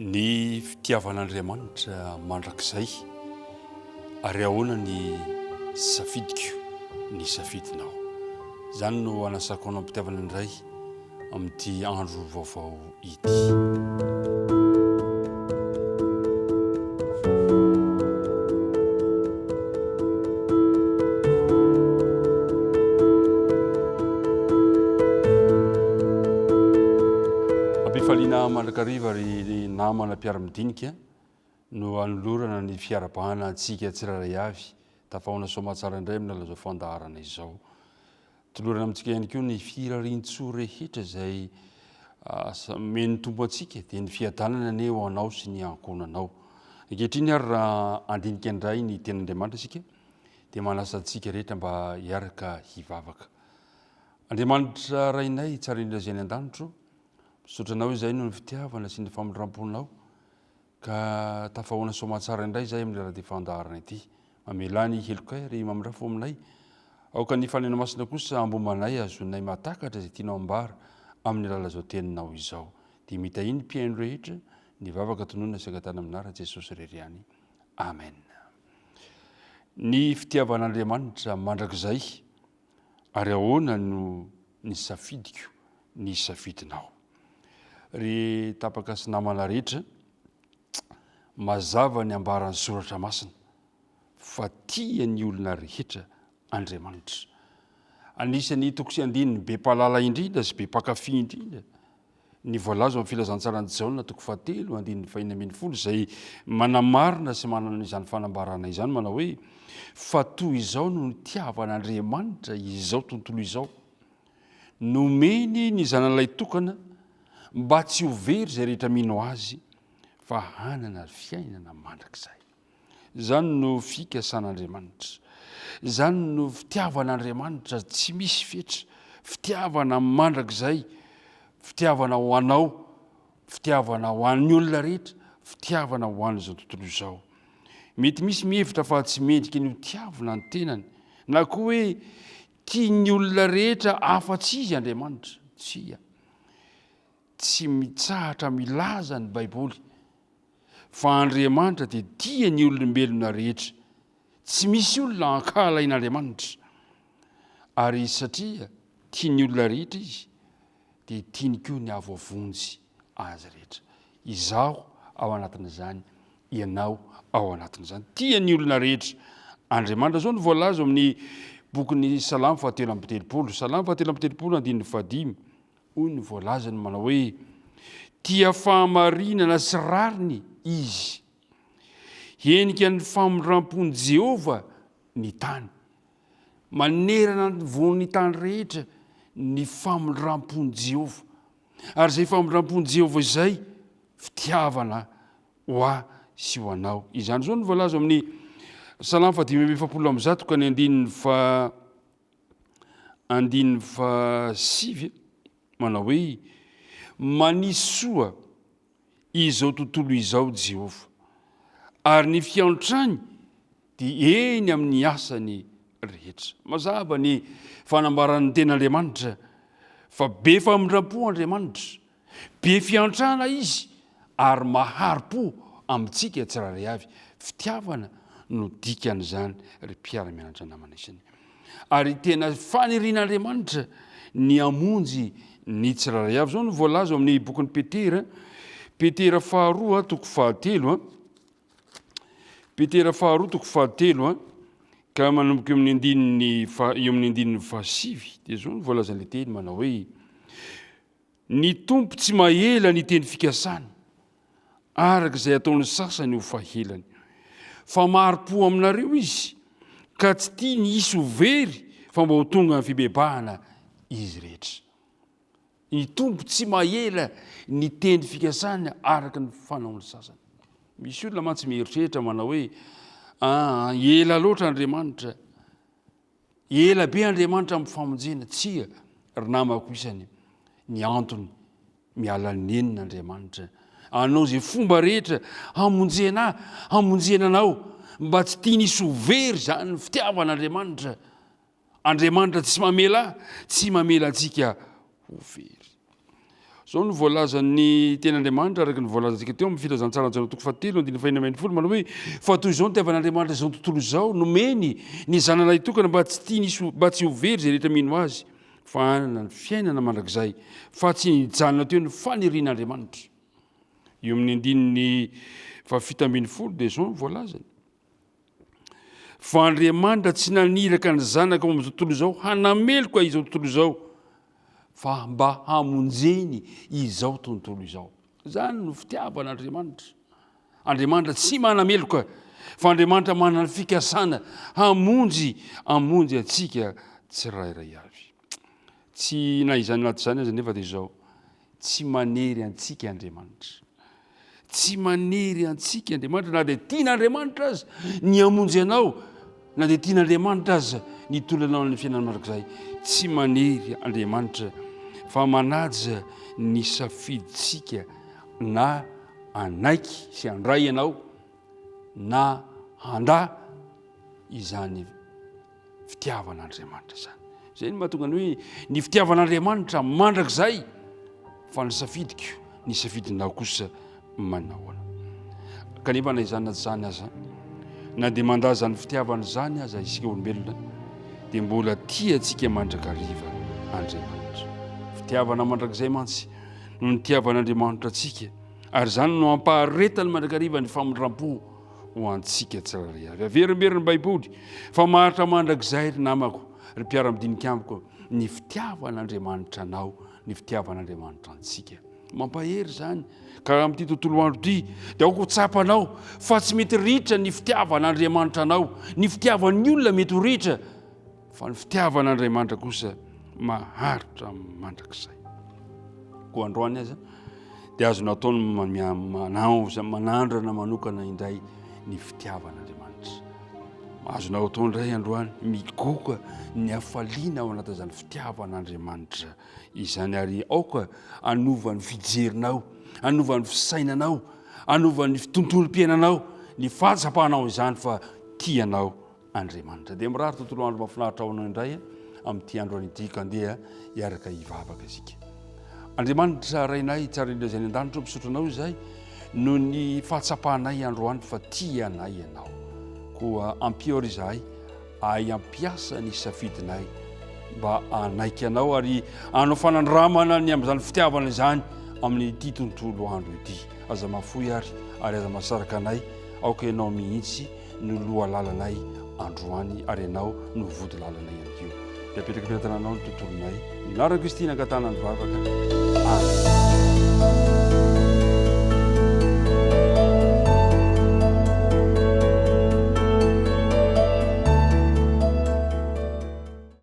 Ny fitiavan'Andriamanitra mandrakizay ary ahoana ny safidiko ny safidinao. Izany no anasako anao am-pitiavana indray amin'ity andro vaovao ity. Faliana mandrakariva ry namana mpiara-midinika no anolorana ny fiarabahana antsika tsiraray avy tafahona soamatsara indray amin'n'alazo fandaharana izao. Tolorana amintsika ihany koa ny firarian-tsoa rehetra izay meno tompo antsika dia ny fiadanana ny eo anao sy ny ankonanao. Ankehitriny ary raha andinika indray ny tenin'Andriamanitra isika dia manasa antsika rehetra mba hiaraka hivavaka. Andriamanitra rainay tsara indrindra izay ny an-danitro, sotranao izay no ny fitiavana sy ny famindramponao ka tafahoana soamatsara indray izay amin'ny raha fandaharana ity. Mamelany helokay ary mamindrafo aminay aoka ny fanena masina kosa ambomanay azonay matakatra izay tianao ambara amin'ny alala zao teninao izao. Dia mitahiny mpiaino rehetra ny vavaka tononona sakatana aminara Jesosy rery any. Amen. Ny fitiavan'Andriamanitra mandrakizay ary ahoana no ny safidiko ny safidinao. Ry tapaka sy namana rehetra, mazava ny ambaran'ny Soratra Masina fa tian'ny olona rehetra Andriamanitra. Anisan'ny toko sy andininy be mpahalala indrindra sy be mpankafy indrindra ny voalaza amin'ny filazantsarany izao toko 7:4 izay manamarina sy manana izany fanambarana izany manao hoe fa toy izao no nitiavan'Andriamanitra izao tontolo izao, nomeny ny Zanani-lahy Tokana mba tsy ho very izay rehetra mino azy fa hanana fiainana mandrakizay. Izany no fikasan'Andriamanitra, izany no fitiavan'Andriamanitra tsy misy fetra, fitiavana mandrakizay, fitiavana ho anao, fitiavana ho an'ny olona rehetra, fitiavana ho an'izao tontolo izao. Mety misy mihevitra fa tsy mendrika ny tiavana ny tenany na koa hoe tian'ny olona rehetra afa-tsy izy Andriamanitra. Tsia, tsy mitsaha-milaza ny Baiboly fa Andriamanitra dia tian'ny olombelona rehetra, tsy misy olona ankalain'Andriamanitra. Ary satria tian'ny olona rehetra izy dia tiany koa ny avoavonjy azy rehetra. Izao ao anatin'izany, ianao ao anatin'izany. Tian'ny olona rehetra Andriamanitra. Zao ny voalaza amin'ny bokin'ny Salamo 7:3. Salamo 7:3 hoy ny voalazany manao hoe tia fahamarinana sy rariny izy, henika ny famindrampon'i Jehova ny tany. Manerana ny voan'ny tany rehetra ny famindrampon'i Jehova. Ary izay famindrampon'i Jehova izay fitiavana ho ahy sy ho anao. Izany zao ny voalaza amin'ny Salamo 5:7 ka ny andininy fa 7 manao hoe manisy soa izao tontolo izao Jehova, ary ny fiantrany dia eny amin'ny asany rehetra. Mazava ny fanambaran'ny ten'Andriamanitra fa be famindram-po Andriamanitra, be fiantrana izy ary mahari-po amintsika tsiraray avy. Fitiavana no dikan'izany ry mpiara-mianatra namana isany. Ary tena fanirian'Andriamanitra ny amonjy ny tsiraray avy. Zao no voalaza amin'ny bokin'ny Petera faharoa toko 7. Petera faharoa toko 7 ka manomboka eo amin'ny andininy fa 7 dia zao no voalazan'ilay teny manao hoe ny tompo tsy mahela ny teny fikasany araka izay ataon'ny sasany ho fahelany, fa mahari-po aminareo izy ka tsy tia ny hisy ho very fa mba ho tonga ny fibebahana izy rehetra. Ny tompo tsy mahela ny teny fikasany araka ny fanaon'ny sasany. Misy olona mantsy mieritreritra manao hoe ela loatra Andriamanitra, ela be Andriamanitra amin'ny famonjena. Tsia, ry namako isany, ny antony miala nenin'Andriamanitra. Anao izay fomba rehetra hamonjenanao mba tsy tia nisy ho very, zany ny fitiavan'Andriamanitra. Andriamanitra tsy mamela antsika ho very. zao no voalazan'ny tenyandriamanitra araky ny voalazantsika teo amin'ny filazantsara ny toko fahatelo andiny fahinamany folo manao hoe fa toy izao ny tiavan'andriamanitra zao tontolo izao nomeny ny zanana-lahy tokana mba tsy hovery zay rehetra mino azy fa hanana ny fiainana mandrakizay fa tsy nijanona teo ny fanirian'andriamanitra. Eo amin'ny andininy fahafito ambin'ny folo dia zao no voalazany fa Andriamanitra tsy naniraka ny zanaka ao amin'izao tontolo izao hanameloka izao tontolo izao fa mba hamonjeny izao tontolo izao. Zany no fitiavan'Andriamanitra. Andriamanitra tsy manameloka fa Andriamanitra manana fikasana hamonjy atsika tsirairay avy. Tsy na izany anaty izany aza nefa dia izao tsy manery antsika Andriamanitra. Tsy manery antsika Andriamanitra na dia tian'Andriamanitra aza ny hamonjy anao na dia tian'Andriamanitra aza ny tolanao ny fiainana mandrakizay. Tsy manery Andriamanitra fa manaja ny safiditsika na anaiky sy handray ianao na handà izany fitiavan'Andriamanitra zany. Zay no mahatonga ny hoe ny fitiavan'Andriamanitra mandrakizay fa ny safidiko ny safidinao kosa manao. Kanefa na izany na tsy zany aza na dia mandaza ny fitiavana zany aza isika olombelona dia mbola tia antsika mandrakariva Andriamanitra. Fitiavana mandrakizay mantsy no nitiavan'Andriamanitra antsika ary zany no ampaharetany mandrakariva ny famindram-po ho antsika tsirairay avy. Averimberiny Baiboly fa maharitra mandrakizay ry namako ry mpiara-midinika amiko ny fitiavan'Andriamanitra anao ny fitiavan'Andriamanitra antsika. Mampahery zany ka amin'ity tontolo andro ity dia aoko tsapanao fa tsy mety ritra ny fitiavan'Andriamanitra anao, ny fitiavan'ny olona mety ho ritra fa ny fitiavan'Andriamanitra kosa maharitra mandrakizay. Koa androany aza dia azonao ataony manandrana manokana indray ny fitiavan'Andriamanitra. Azonao atao indray androany migoka ny hafaliana ao anatin'izany fitiavan'Andriamanitra izany ary aoka anova ny fijerinao, anova ny fisainanao, anova ny tontolom-piainanao, ny fahatsapahanao izany fa tianao Andriamanitra. Dia mirary tontolo andro mahafinaritra ao anao indray amin'ity andro an'ity ka andeha hiaraka hivavaka isika. Andriamanitra rainay tsara indrindra izay ny an-danitra misotro anao izay no ny fahatsapahanay androany fa tianay ianao. Koa ampior izahay ay ampiasa ny safidinay mba anaiky anao ary anao fanandramana ny amin'izany fitiavana izany amin'ity tontolo andro ity. Aza mafoy ary aza masaraka anay aoka ianao mihitsy no loha lalanay androany ary ianao no vody lalanay ihany koa. Dia apetraka ampitananao ny tontolonay. Ny lara Kristina angatana ny vavaka. Amen.